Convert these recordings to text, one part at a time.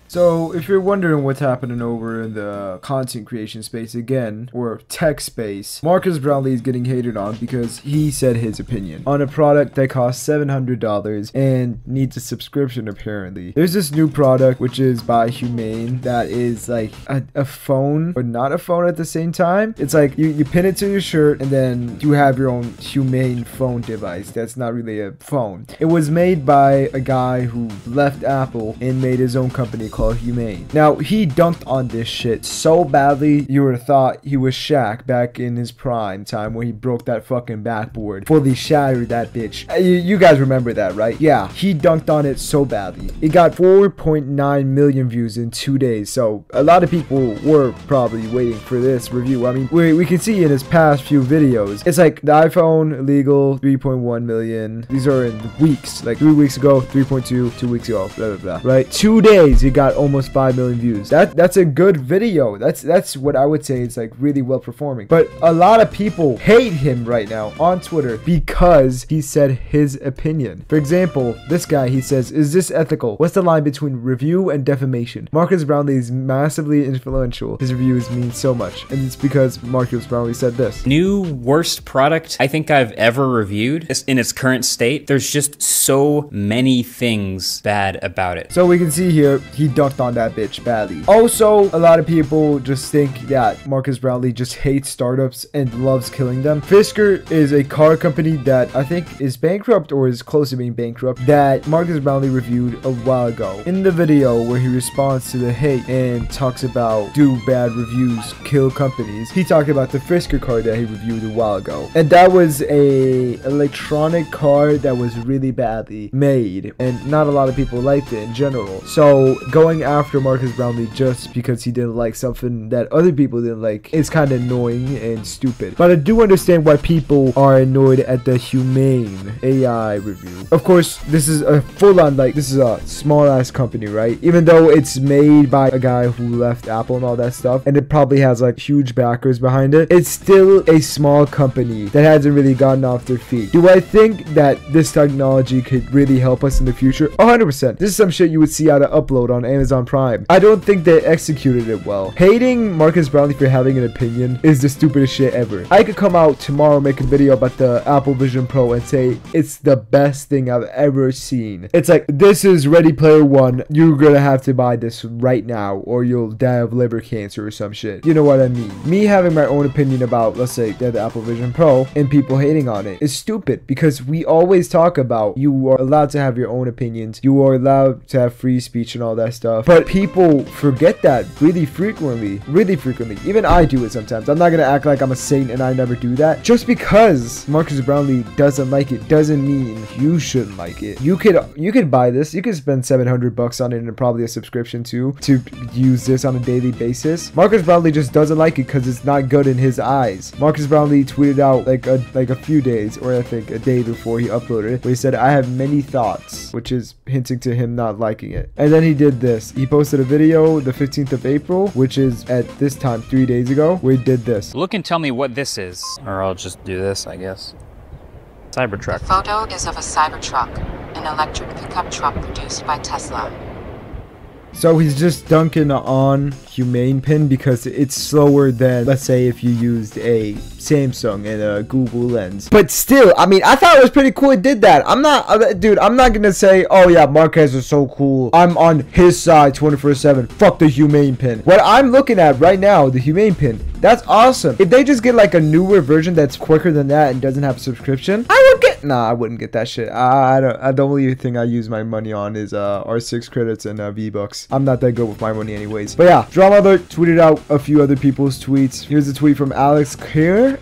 So if you're wondering what's happening over in the content creation space again, or tech space, Marques Brownlee is getting hated on because he said his opinion on a product that costs $700 and needs a subscription apparently. There's this new product which is by Humane that is like a phone, but not a phone at the same time. It's like you pin it to your shirt and then you have your own Humane phone device that's not really a phone. It was made by a guy who left Apple and made his own company called Humane. Now, he dunked on this shit so badly, you would have thought he was Shaq back in his prime time when he broke that fucking backboard, fully shattered that bitch. You guys remember that, right? Yeah, he dunked on it so badly. It got 4.9 million views in 2 days, so a lot of people were probably waiting for this review. I mean, we can see in his past few videos, it's like the iPhone illegal, 3.1 million. These are in weeks, like 3 weeks ago, 3.2, 2 weeks ago, blah, blah, blah, right? 2 days, he got almost 5 million views. That's a good video. That's what I would say is like really well performing. But a lot of people hate him right now on Twitter because he said his opinion. For example, this guy, he says, "Is this ethical? What's the line between review and defamation?" Marques Brownlee is massively influential. His reviews mean so much, and it's because Marques Brownlee said this. New worst product I think I've ever reviewed in its current state. There's just so many things bad about it. So we can see here, he dunked on that bitch badly. Also, a lot of people just think that Marques Brownlee just hates startups and loves killing them. Fisker is a car company that I think is bankrupt or is close to being bankrupt that Marques Brownlee reviewed a while ago. In the video where he responds to the hate and talks about do bad reviews, kill companies, he talked about the Fisker car that he reviewed a while ago. And that was a electronic car that was really badly made and not a lot of people liked it in general. So going after Marques Brownlee just because he didn't like something that other people didn't like is kind of annoying and stupid. But I do understand why people are annoyed at the Humane AI review. Of course, this is a full-on, like, this is a small-ass company, right? Even though it's made by a guy who left Apple and all that stuff, and it probably has, like, huge backers behind it, it's still a small company that hasn't really gotten off their feet. Do I think that this technology could really help us in the future? 100%. This is some shit you would see out of Upload on Amazon Prime. I don't think they executed it well. Hating Marques Brownlee for having an opinion is the stupidest shit ever. I could come out tomorrow, make a video about the Apple Vision Pro and say it's the best thing I've ever seen. It's like, this is Ready Player One. You're gonna have to buy this right now or you'll die of liver cancer or some shit. You know what I mean? Me having my own opinion about, let's say, the Apple Vision Pro and people hating on it is stupid because we always talk about you are allowed to have your own opinions. You are allowed to have free speech and all that stuff. But people forget that really frequently. Even I do it sometimes. I'm not gonna act like I'm a saint and I never do that. Just because Marques Brownlee doesn't like it doesn't mean you shouldn't like it. You could buy this. You could spend $700 on it and probably a subscription too to use this on a daily basis. Marques Brownlee just doesn't like it because it's not good in his eyes. Marques Brownlee tweeted out like a few days, or I think a day before he uploaded it, where he said, "I have many thoughts," which is hinting to him not liking it. And then he did this. He posted a video the 15th of April, which is at this time 3 days ago, where he did this. Look and tell me what this is. Or I'll just do this, I guess. Cybertruck. The photo is of a Cybertruck, an electric pickup truck produced by Tesla. So he's just dunking on Humane Pin because it's slower than, let's say, if you used a Samsung and a Google Lens. But still, I mean, I thought it was pretty cool he did that. I'm not gonna say, oh yeah, Marques is so cool, I'm on his side 24/7, fuck the Humane Pin. What I'm looking at right now, the Humane Pin, that's awesome. If they just get like a newer version that's quicker than that and doesn't have a subscription, I wouldn't get that shit. The only thing I use my money on is R6 credits and V-Bucks. I'm not that good with my money anyways. But yeah, Drama Alert tweeted out a few other people's tweets. Here's a tweet from Alex Kerr.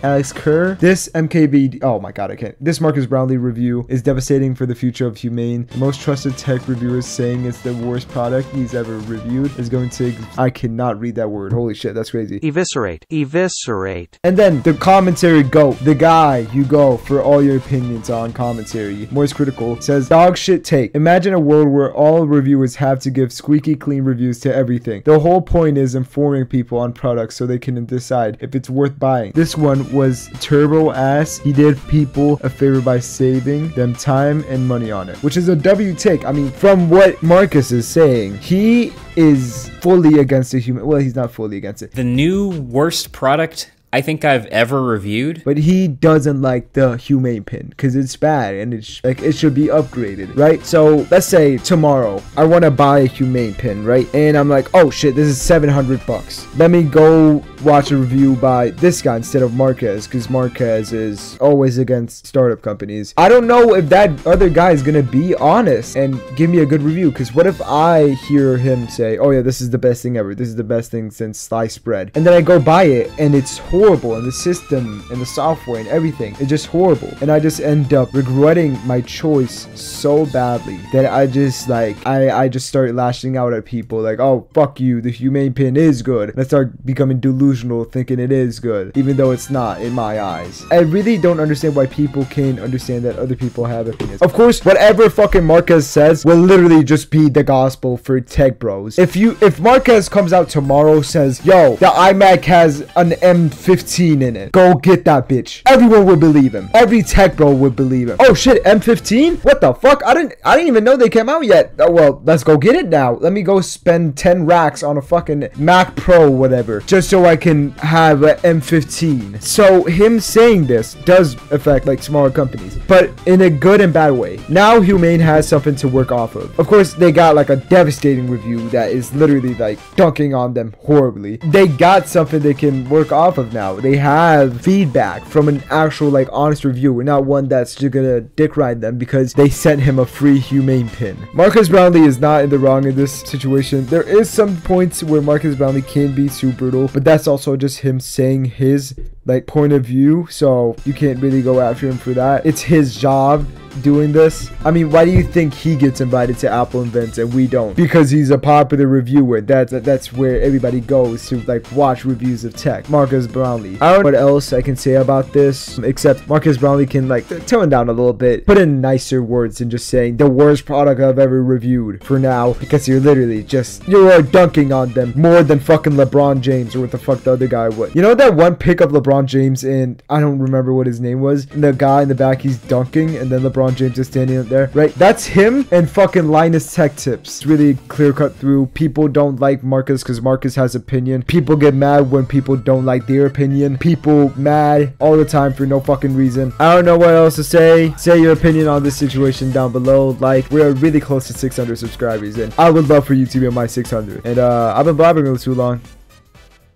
This MKB, oh my god, I can't. This Marques Brownlee review is devastating for the future of Humane. The most trusted tech reviewers saying it's the worst product he's ever reviewed is going to, I cannot read that word. Holy shit, that's crazy. Eviscerate. And then the commentary goat, the guy you go for all your opinions on commentary, MoistCritikal, says, dog shit take. Imagine a world where all reviewers have to give squeaky clean reviews to everything. The whole point point is informing people on products so they can decide if it's worth buying. This one was turbo ass. He did people a favor by saving them time and money on it, which is a W take. I mean, from what Marques is saying, he is fully against the human. Well, he's not fully against it. The new worst product I think I've ever reviewed. But he doesn't like the Humane Pin because it's bad and it's like it should be upgraded, right? So let's say tomorrow I want to buy a Humane Pin, right? And I'm like, oh shit, this is $700. Let me go watch a review by this guy instead of Marques, because Marques is always against startup companies. I don't know if that other guy is gonna be honest and give me a good review, because what if I hear him say, oh yeah, this is the best thing ever, this is the best thing since sliced bread, and then I go buy it and it's horrible, and the system and the software and everything, it's just horrible, and I just end up regretting my choice so badly that I just like I just start lashing out at people like, oh fuck you, the Humane Pin is good, and I start becoming delusional thinking it is good even though it's not in my eyes. I really don't understand why people can't understand that other people have opinions. Of course, whatever fucking Marques says will literally just be the gospel for tech bros. If Marques comes out tomorrow, says, yo, the iMac has an M15 in it, go get that bitch, everyone will believe him. Every tech bro would believe him. Oh shit, M15? What the fuck? I didn't even know they came out yet. Oh well, let's go get it now. Let me go spend 10 racks on a fucking Mac Pro whatever just so I can have an M15. So him saying this does affect like smaller companies, but in a good and bad way. Now Humane has something to work off of. Of course, they got like a devastating review that is literally like dunking on them horribly. They got something they can work off of now. They have feedback from an actual like honest reviewer, not one that's just gonna dick ride them because they sent him a free Humane Pin. Marques Brownlee is not in the wrong in this situation. There is some points where Marques Brownlee can be super brutal, but that's also just him saying his like point of view, so you can't really go after him for that. It's his job doing this. I mean, why do you think he gets invited to Apple events and we don't? Because he's a popular reviewer. That's where everybody goes to like watch reviews of tech. Marques Brownlee. I don't know what else I can say about this except Marques Brownlee can like tone down a little bit, put in nicer words than just saying the worst product I've ever reviewed for now, because you're literally just, you are dunking on them more than fucking LeBron James or what the fuck the other guy would. You know that one pick of LeBron James, and I don't remember what his name was, and the guy in the back, he's dunking and then LeBron James is standing up there, right? That's him and fucking Linus Tech Tips. It's really clear cut through. People don't like Marques because Marques has opinion. People get mad when people don't like their opinion. People mad all the time for no fucking reason. I don't know what else to say. Say your opinion on this situation down below. Like, we're really close to 600 subscribers, and I would love for you to be on my 600. And I've been blabbering a little too long.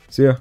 See ya.